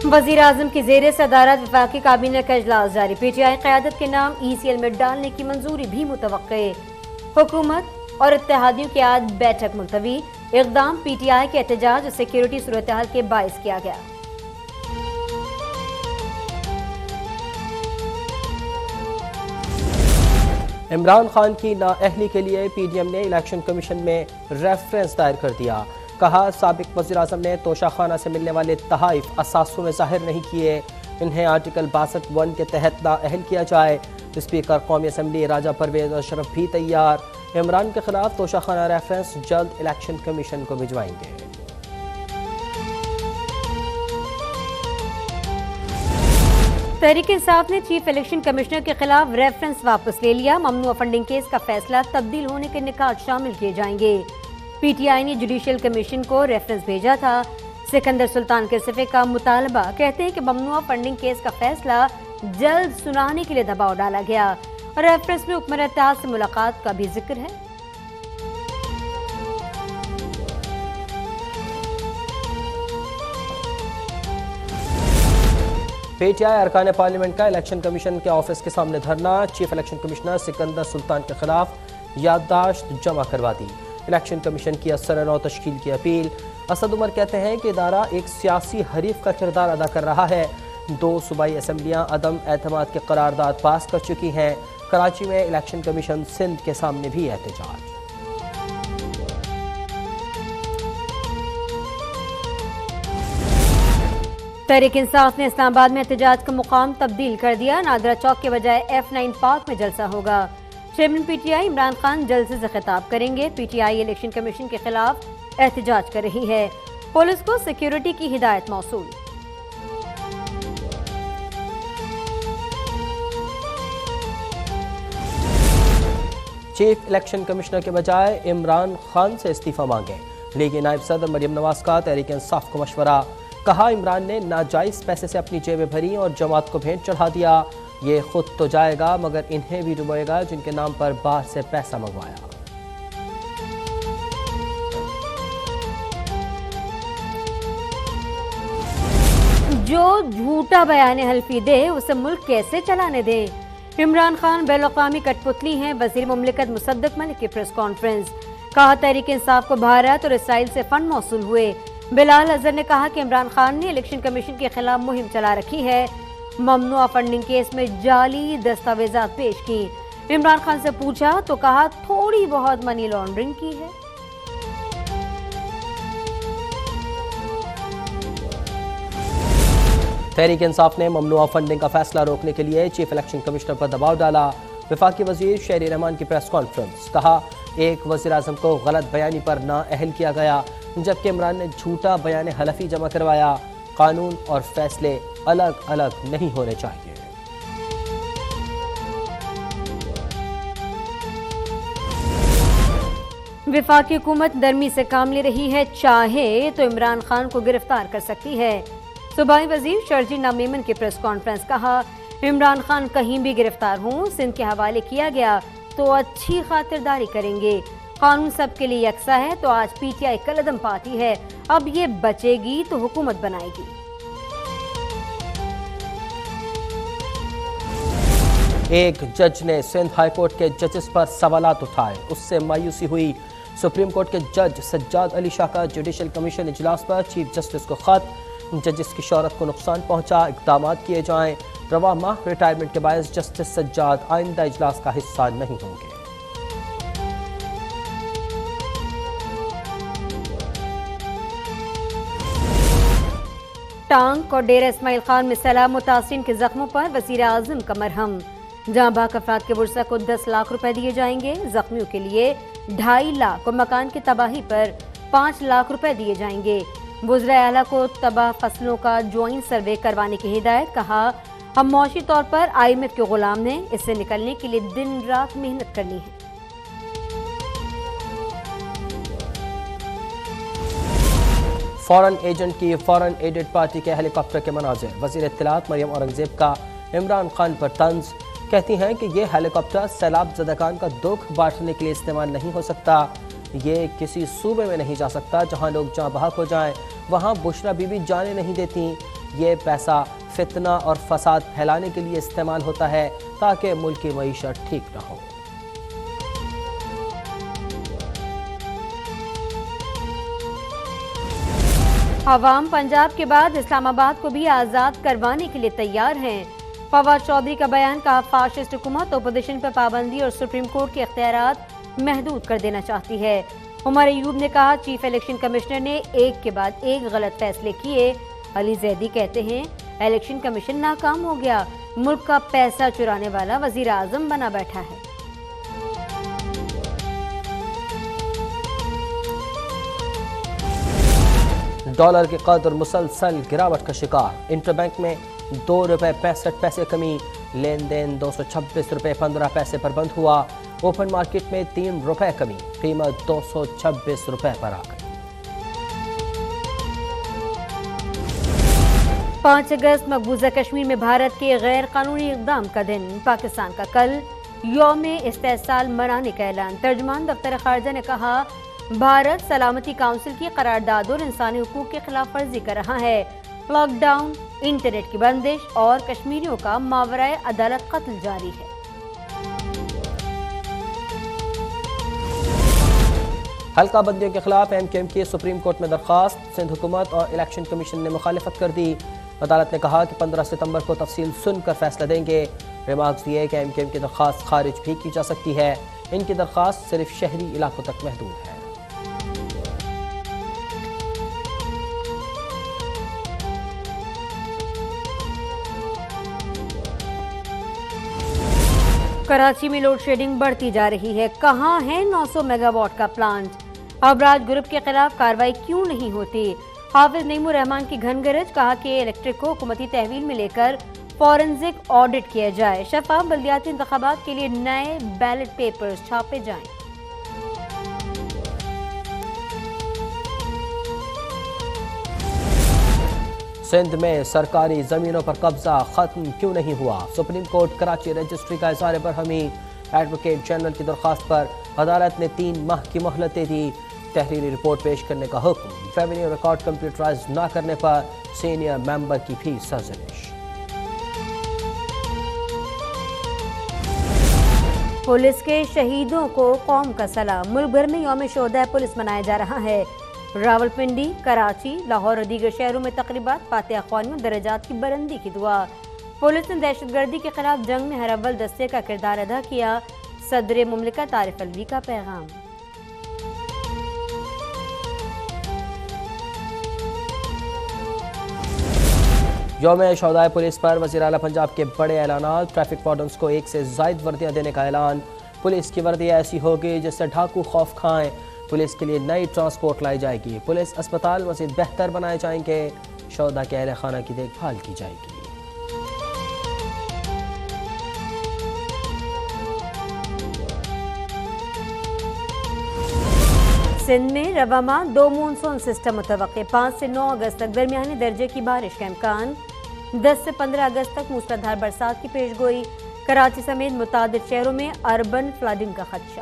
वजीर आजम की जेर सदारत वफाकी काबीना का इजलास जारी। PTI क़यादत के नाम ECL में डालने की मंजूरी भी मुतवक्के। हुकूमत और इत्तेहादियों की आज बैठक मुलतवी। इक़दाम PTI के एहतजाज और सिक्योरिटी सूरत हाल के बाइस किया गया। इमरान खान की नाअहली के लिए PDM ने इलेक्शन कमीशन में रेफरेंस दायर कर दिया। कहा, साबिक वज़ीर आज़म ने तोशाखाना से मिलने वाले तहाइफ असासों में ज़ाहिर नहीं किए, इन्हें आर्टिकल 62(1) के तहत नाअहल किया जाए। स्पीकर कौमी असम्बली राजा परवेज अशरफ भी तैयार। इमरान के खिलाफ तोशाखाना रेफरेंस जल्द इलेक्शन कमीशन को भिजवाएंगे। तहरीक इंसाफ ने चीफ इलेक्शन कमिश्नर के खिलाफ रेफरेंस वापस ले लिया। ममनुआ फंडिंग केस का फैसला तब्दील होने के निकात शामिल किए जाएंगे। PTI ने जुडिशियल कमीशन को रेफरेंस भेजा था। सिकंदर सुल्तान के सिफे का मुतालबा, कहते हैं कि ममनुआ फंडिंग केस का फैसला जल्द सुनाने के लिए दबाव डाला गया। रेफरेंस में हुक्मरान इत्तेहाद से मुलाकात का भी जिक्र है। PTI अरकान पार्लियामेंट का इलेक्शन कमीशन के ऑफिस के सामने धरना। Chief election commissioner Sikandar Sultan के खिलाफ याददाश्त जमा करवा दी। इलेक्शन कमीशन की असर-ए-नौ तश्कील की अपील। असद उमर कहते हैं कि इदारा एक सियासी हरीफ का किरदार अदा कर रहा है। 2 सूबाई असम्बलियाँ अदम एतमाद के करारदाद पास कर चुकी हैं। कराची में इलेक्शन कमीशन सिंध के सामने भी एहतजाज। तहरीक इंसाफ ने इस्लामाबाद में एहतजाज का मुकाम तब्दील कर दिया। नादरा चौक के बजाय F9 पार्क में जलसा होगा। चेयरमैन PTI इमरान खान जलसे से खिताब करेंगे। PTI इलेक्शन कमीशन के खिलाफ एहतजाज कर रही है। पुलिस को सिक्योरिटी की हिदायत मौसूल। चीफ इलेक्शन कमिश्नर के बजाय इमरान खान से इस्तीफा मांगे। लीगी नायब सदर मरियम नवाज का तहरीक इंसाफ को मशवरा। कहा, इमरान ने नाजायज पैसे से अपनी जेबें भरी और जमात को भेंट चढ़ा दिया। ये खुद तो जाएगा मगर इन्हें भी डुबोएगा जिनके नाम पर बाहर से पैसा मंगवाया। जो झूठा बयान हल्फी दे उसे मुल्क कैसे चलाने दे। इमरान खान बैनुल-अक़वामी कठपुतली हैं। वज़ीर मुमलिकत मुसद्दक मलिक की प्रेस कॉन्फ्रेंस। कहा, तहरीक इंसाफ को भारत और इसराइल से फंड मौसूल हुए। बिलाल अजहर ने कहा कि इमरान खान ने इलेक्शन कमीशन के खिलाफ मुहिम चला रखी है। ममनुआ फंडिंग केस में जाली दस्तावेजात पेश की। इमरान खान से पूछा तो कहा थोड़ी बहुत मनी लॉन्ड्रिंग की है। तहरीक इंसाफ ने ममनुआ फंडिंग का फैसला रोकने के लिए चीफ इलेक्शन कमिश्नर पर दबाव डाला। वफाकी वजीर शहरी रहमान की प्रेस कॉन्फ्रेंस। कहा, एक वज़ीर आज़म को गलत बयानी पर नाअहल किया गया जबकि इमरान ने झूठा बयान हलफी जमा करवाया। कानून और फैसले अलग अलग नहीं होने चाहिए। वफाकी हुकूमत नरमी से काम ले रही है, चाहे तो इमरान खान को गिरफ्तार कर सकती है। सूबाई वजीर शर्जील नामेमन की प्रेस कॉन्फ्रेंस। कहा, इमरान खान कहीं भी गिरफ्तार हों, सिंध के हवाले किया गया तो अच्छी खातिरदारी करेंगे। कानून सबके लिए यकसा है तो आज PTI कलदम पार्टी है। अब ये बचेगी तो हुकूमत बनाएगी। एक जज ने सिंध हाई कोर्ट के जजेस पर सवालात उठाए, उससे मायूसी हुई। सुप्रीम कोर्ट के जज सज्जाद अली शाह का जुडिशल कमीशन इजलास पर चीफ जस्टिस को खत। जजेस की शोहरत को नुकसान पहुंचा, इक़दाम किए जाएं। रवा माह रिटायरमेंट के बायस जस्टिस सज्जाद आइंदा इजलास का हिस्सा नहीं होंगे। टांग और डेरा इस्माइल खान में सैलाब मुतासिरीन के जख्मों पर वज़ीर आज़म का मरहम। जहां बाक अफराद के बुरसा को 10 लाख रुपए दिए जाएंगे। जख्मियों के लिए 2.5 लाख और मकान की तबाही पर 5 लाख रुपए दिए जाएंगे। वज़ीर आला को तबाह फसलों का ज्वाइंट सर्वे करवाने की हिदायत। कहा, हम मौशी तौर पर IMF के गुलाम हैं, इससे निकलने के लिए दिन रात मेहनत करनी है। फॉरेन एजेंट की फॉरेन एडेड पार्टी के हेलीकॉप्टर के मनाजिर। वज़ीर इत्तलात मरियम औरंगजेब का इमरान खान पर तंज। कहती हैं कि ये हेलीकॉप्टर सैलाब ज़दगान का दुख बांटने के लिए इस्तेमाल नहीं हो सकता। ये किसी सूबे में नहीं जा सकता जहां लोग जहाँ बहक हो जाएं। वहाँ बुशरा बीबी जाने नहीं देती। ये पैसा फितना और फसाद फैलाने के लिए इस्तेमाल होता है ताकि मुल्क की मईशत ठीक न हो। अवाम पंजाब के बाद इस्लामाबाद को भी आज़ाद करवाने के लिए तैयार हैं। फवाद चौधरी का बयान, कहा फाशिस्ट हुकूमत अपोजिशन पर पाबंदी और सुप्रीम कोर्ट के इख्तियारात महदूद कर देना चाहती है। उमर अयूब ने कहा चीफ इलेक्शन कमिश्नर ने एक के बाद एक गलत फैसले किए। अली जैदी कहते हैं इलेक्शन कमीशन नाकाम हो गया, मुल्क का पैसा चुराने वाला वजीर आजम बना बैठा है। डॉलर की कदर मुसलसल गिरावट का शिकार। इंटरबैंक में ₹2.65 कमी, लेन देन 226 रुपये 15 पैसे पर बंद हुआ। ओपन मार्केट में ₹3 कमी, कीमत 226 रुपये पर आ गई। 5 अगस्त मकबूजा कश्मीर में भारत के गैर कानूनी इक़दाम का दिन। पाकिस्तान का कल यौम इस्तेहसाल मनाने का ऐलान। तर्जुमान दफ्तर खारजा ने कहा भारत सलामती काउंसिल की करारदाद और इंसानी हुकूक की खिलाफ वर्जी कर रहा है। लॉकडाउन, इंटरनेट की बंदिश और कश्मीरियों का मावराए अदालत कत्ल जारी है। हल्का बंदियों के खिलाफ MKM की सुप्रीम कोर्ट में दरखास्त। सिंध हुकूमत और इलेक्शन कमीशन ने मुखालिफत कर दी। अदालत ने कहा कि 15 सितंबर को तफसील सुनकर फैसला देंगे। रिमार्क्स दिए कि MKM की दरखास्त खारिज भी की जा सकती है। इनकी दरखास्त सिर्फ शहरी इलाकों तक महदूद है। कराची में लोड शेडिंग बढ़ती जा रही है। कहां है 900 मेगावाट का प्लांट? अबराज ग्रुप के खिलाफ कार्रवाई क्यों नहीं होती? हाफिज नईमुर रहमान की घनगरज, कहा कि इलेक्ट्रिक को हुकूमती तहवील में लेकर फॉरेंसिक ऑडिट किया जाए। शफाफ बल्दियाती इंतखाबात के लिए नए बैलेट पेपर्स छापे जाएं। सिंध में सरकारी जमीनों पर कब्जा खत्म क्यों नहीं हुआ? सुप्रीम कोर्ट कराची रजिस्ट्री का इज़हार बरहमी। एडवोकेट जनरल की दरख्वास्त पर अदालत ने 3 माह की मोहलत दी। तहरीरी रिपोर्ट पेश करने का हुक्म। रेवेन्यू रिकॉर्ड कंप्यूटराइज न करने पर सीनियर मेंबर की भी सरजनिश। पुलिस के शहीदों को कौम का सलाम। मुल्क भर में यौम शोहदा पुलिस मनाया जा रहा है। रावलपिंडी, कराची, लाहौर और दीगर शहरों में तकरीबात, फातिहा ख्वानी और दर्जात की बुलंदी की दुआ। पुलिस ने दहशतगर्दी के खिलाफ जंग में हर अव्वल दस्ते का किरदार अदा किया। सदर मुमलिकत आरिफ अलवी का पैगाम। यौम शोहदा पुलिस पर वज़ीर आला पंजाब के बड़े ऐलानात। ट्रैफिक वार्डन्स को 1 से ज़ायद वर्दियाँ देने का ऐलान। पुलिस की वर्दी ऐसी होगी जिससे ढाकू खौफ खाएं। पुलिस के लिए नई ट्रांसपोर्ट लाई जाएगी। पुलिस अस्पताल मज़ीद बेहतर बनाए जाएंगे। शोहदा के अहले खाना की देखभाल की जाएगी। सिंध में रवामा 2 मानसून सिस्टम मुतवक्के। 5 से 9 अगस्त तक दरमियाने दर्जे की बारिश का इम्कान। 10 से 15 अगस्त तक मूसलाधार बरसात की पेशगोई। कराची समेत मुतादिद शहरों में अर्बन फ्लडिंग का खदशा।